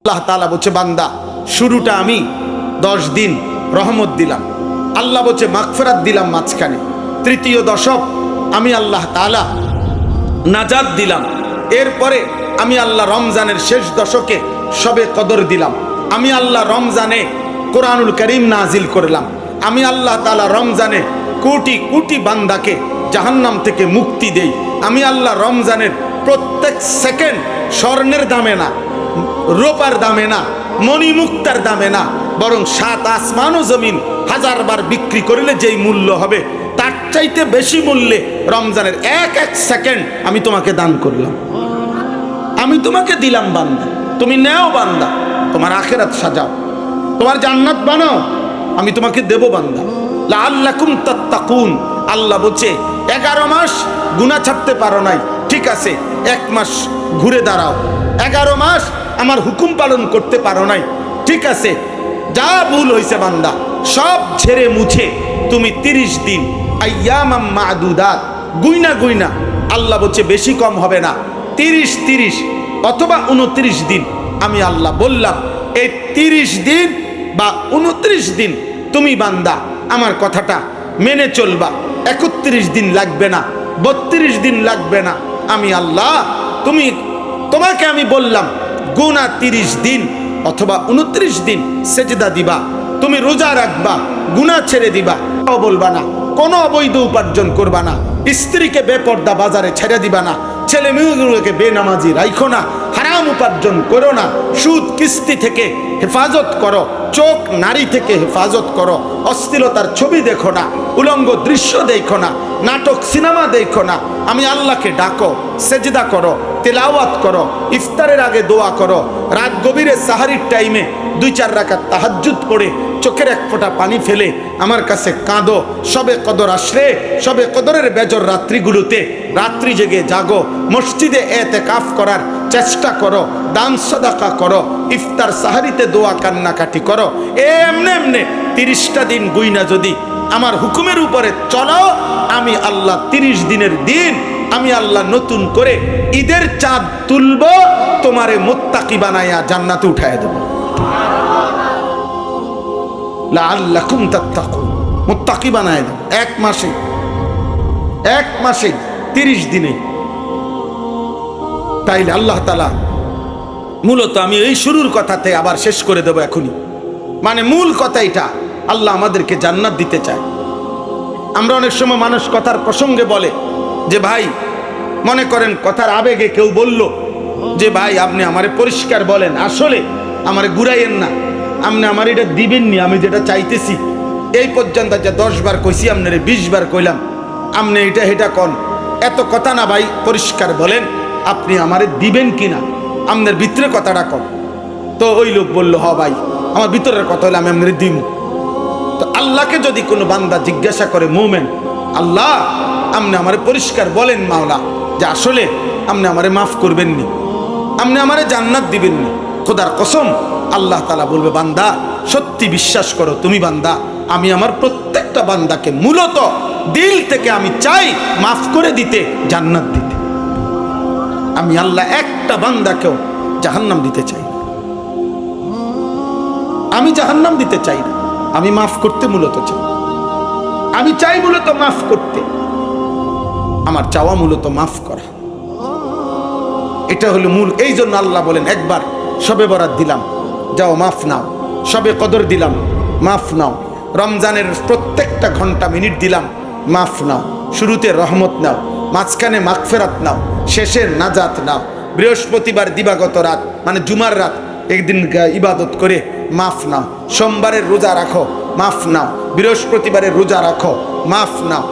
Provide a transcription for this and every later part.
আল্লাহ তাআলা বলছে বান্দা শুরুটা আমি 10 দিন রহমত দিলাম, আল্লাহ বলছে মাগফিরাত দিলাম মাঝখানে, তৃতীয় দশক আমি আল্লাহ তাআলা নাজাত দিলাম, এরপরে আমি আল্লাহ রমজানের শেষ দশকে শবে কদর দিলাম, আমি আল্লাহ রমজানে কোরআনুল কারীম নাজিল করলাম, আমি আল্লাহ তাআলা রমজানে কোটি কোটি বান্দাকে জাহান্নাম থেকে মুক্তি দেই, আমি আল্লাহ রমজানের প্রত্যেক সেকেন্ড স্বর্ণের দামে না, রূপার দামে না, মণিমুক্তার দামে না, বরং 7 আসমান ও জমিন 1000 বার বিক্রি করলে যেই মূল্য হবে তার চাইতে বেশি মূল্যে রমজানের এক এক সেকেন্ড আমি তোমাকে দান করলাম, আমি তোমাকে দিলাম বান্দা, তুমি নেও বান্দা, তোমার আখিরাত সাজাও, তোমার জান্নাত বানাও, আমি তোমাকে দেব বান্দা। লাআল্লাকুম তাত্তাকুন, আল্লাহ বলছে 11 মাস গুনাহ ছাড়তে পারো নাই, ঠিক আছে 1 মাস ঘুরে দাঁড়াও, 11 মাস আমার হুকুম পালন করতে পারো নাই, ঠিক আছে যা ভুল হয়েছে বান্দা সব ঝেড়ে মুছে তুমি 30 দিন আইয়ামাম মাদুদাত গুইনা গুইনা, আল্লাহ বলছে বেশি কম হবে না, 30 অথবা 29 দিন আমি আল্লাহ বললাম, এই 30 দিন বা 29 দিন তুমি বান্দা আমার কথাটা মেনে চলবা, 31 দিন লাগবে না, 32 দিন লাগবে না, আমি আল্লাহ তোমাকে আমি বললাম গুনা 30 দিন অথবা 29 দিন সেজদা দিবা, তুমি রোজা রাখবা, গুনাহ ছেড়ে দিবা, বলবা না, কোনো অবৈধ উপার্জন করবা না, স্ত্রীকে বেপর্দা বাজারে ছেড়ে দিবা না, ছেলে মেয়েগুলোকে বেনামাজি রাখো না, হারাম উপার্জন করো না, সুদ কিস্তি থেকে হেফাজত করো, চোখ নারী থেকে হেফাজত করো, অশ্লীলতার ছবি দেখো না, উলঙ্গ দৃশ্য দেখো না, নাটক সিনেমা দেখো না, আমি আল্লাহকে ডাকো, সেজদা করো, তেলাওয়াত করো, ইফতারের আগে দোয়া করো, রাত গভীরে সাহারির টাইমে 2-4 রাকাত তাহাজ্জুদ পড়ে চোখের এক ফোঁটা পানি ফেলে আমার কাছে কাঁদো, শবে কদর আসলে শবে কদরের বেজর রাত্রিগুলোতে রাত্রি জেগে জাগো, মসজিদে এতেকাফ করার চেষ্টা করো, দান সাদাকা করো, ইফতার সাহারিতে দোয়া কান্নাকাটি করো, এমনে এমনে 30টা দিন গুইনা যদি আমার হুকুমের উপরে চলো, আমি আল্লাহ 30 দিনের দিন আমি আল্লাহ নতুন করে ঈদের চাঁদ তুলবো, তোমারে মুত্তাকি বানাইয়া জান্নাতে উঠায় দেব। লাআল্লাকুম তাত্তাকুন, মুত্তাকি বানায় দেব 1 মাসে 30 দিনে। তাইলে আল্লাহ তাআলা মূলত আমি এই শুরুর কথাতে আবার শেষ করে দেব এখনই, মানে মূল কথা এটা, আল্লাহ আমাদেরকে জান্নাত দিতে চায়। আমরা অনেক সময় মানুষ কথার প্রসঙ্গে বলে যে ভাই, মনে করেন কথার আবেগে কেউ বলল যে ভাই আপনি আমারে পরিষ্কার বলেন, আসলে আমারে ঘুরাইয়েন না, আপনি আমার এটা দিবেননি, আমি যেটা চাইতেছি এই পর্যন্ত যে 10 বার কইছি আপনারে 20 বার কইলাম, আপনি এটা হেটা কন, এত কথা না ভাই, পরিষ্কার বলেন আপনি আমারে দিবেন কিনা, আপনার ভিতরে কথাটা কন। তো ওই লোক বলল হ ভাই আমার ভিতরের কথা হলে আমি আপনারে দিব। তো আল্লাহকে যদি কোনো বান্দা জিজ্ঞাসা করে মুমিন, আল্লাহ আপনি আমারে পরিষ্কার বলেন মাওলা যে আসলে আপনি আমারে মাফ করবেননি, আপনি আমারে জান্নাত দিবেননি, খোদার কসম আল্লাহ তাআলা বলবে বান্দা সত্যি বিশ্বাস করো তুমি বান্দা, আমি আমার প্রত্যেকটা বান্দাকে মূলত দিল থেকে আমি চাই মাফ করে দিতে, জান্নাত দিতে। আমি আল্লাহ একটা বান্দাকেও জাহান্নাম দিতে চাই না, আমি জাহান্নাম দিতে চাই না, আমি মাফ করতে মূলত চাই, আমি চাই মূলত মাফ করতে, আমার চাওয়া মূলত মাফ করা, এটা হলো মূল। এই জন্য আল্লাহ বলেন একবার শবে বরাত দিলাম যাও মাফ নাও, শবে কদর দিলাম মাফ নাও, রমজানের প্রত্যেকটা ঘন্টা মিনিট দিলাম মাফ নাও, শুরুতে রহমত নাও, মাঝখানে মাগফিরাত নাও, শেষে নাজাত নাও, বৃহস্পতিবার দিবাগত রাত মানে জুমার রাত একদিন ইবাদত করে মাফ নাও, সোমবারের রোজা রাখো মাফ নাও, বৃহস্পতিবারের রোজা রাখো মাফ নাও,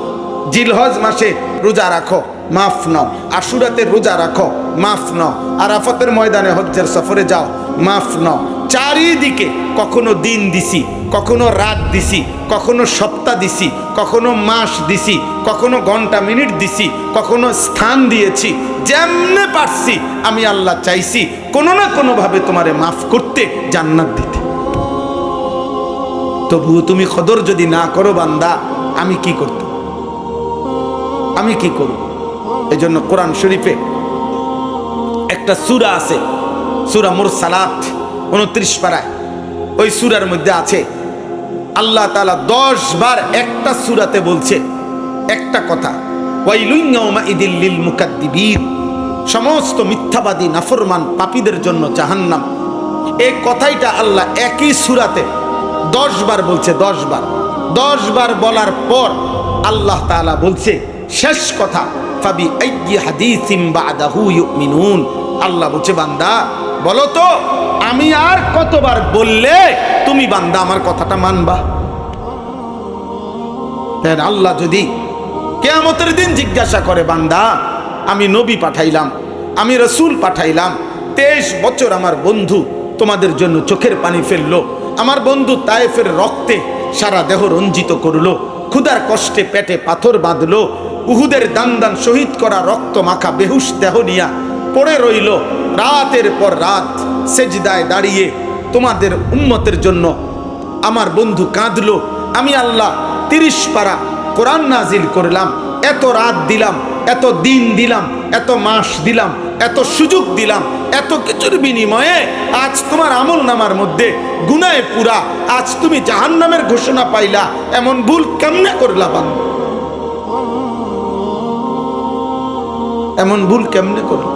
জিলহজ মাসে রোজা রাখো মাফ নাও, আশুরাতের রোজা রাখো মাফ নাও, আরাফাতের ময়দানে হজ্জের সফরে যাও মাফ নাও। চারিদিকে কখনো দিন দিছি, কখনো রাত দিছি, কখনো সপ্তাহ দিছি, কখনো মাস দিছি, কখনো ঘন্টা মিনিট দিছি, কখনো স্থান দিয়েছি, যেমনে পারছি আমি আল্লাহ চাইছি কোনো না কোনোভাবে তোমারে মাফ করতে, জান্নাত দিতে। তবুও তুমি কদর যদি না করো বান্দা, আমি কি করতে, আমি কি করব? এই জন্য কোরআন শরীফে একটা সূরা আছে, সূরা মুরসালাত, 29 পারায় ওই সূরার মধ্যে আছে আল্লাহ তাআলা 10 বার একটা সূরাতে বলছে একটা কথা, ওয়াইলুন ইয়াউমাইদিল লিল মুকাদ্দিবিন, সমস্ত মিথ্যাবাদী নাফরমান পাপীদের জন্য জাহান্নাম। এই কথাইটা আল্লাহ একই সূরাতে 10 বার বলছে। 10 বার, 10 বার বলার পর আল্লাহ তাআলা বলছে শেষ কথা, ফাবি আইয়ি হাদিসিম বাদাহু ইউমিনুন। আল্লাহ বলছে বান্দা বলো তো আমি আর কতবার বললে তুমি বান্দা আমার কথাটা মানবা? আল্লাহ যদি কিয়ামতের দিন জিজ্ঞাসা করে বান্দা আমি নবী পাঠাইলাম, আমি রাসূল পাঠাইলাম, 23 বছর আমার বন্ধু তোমাদের জন্য চোখের পানি ফেললো, আমার বন্ধু তায়েফের রক্তে সারা দেহ রঞ্জিত করলো, ক্ষুধার কষ্টে পেটে পাথর বাঁধলো, উহুদের দান দান শহীদ করা রক্ত মাখা বেহুশ দেহ নিয়া পড়ে রইল, রাতের পর রাত সেজদায় দাঁড়িয়ে তোমাদের উম্মতের জন্য আমার বন্ধু কাঁদলো। আমি আল্লাহ 30 পারা কোরআন নাজিল করলাম, এত রাত দিলাম, এত দিন দিলাম, এত মাস দিলাম, এত সুযোগ দিলাম, এত কিছুর বিনিময়ে আজ তোমার আমল নামার মধ্যে গুনাহে পুরা, আজ তুমি জাহান্নামের ঘোষণা পাইলা, এমন ভুল কেমনে করলা বান্দা? এমন ভুল কেমনে করলা?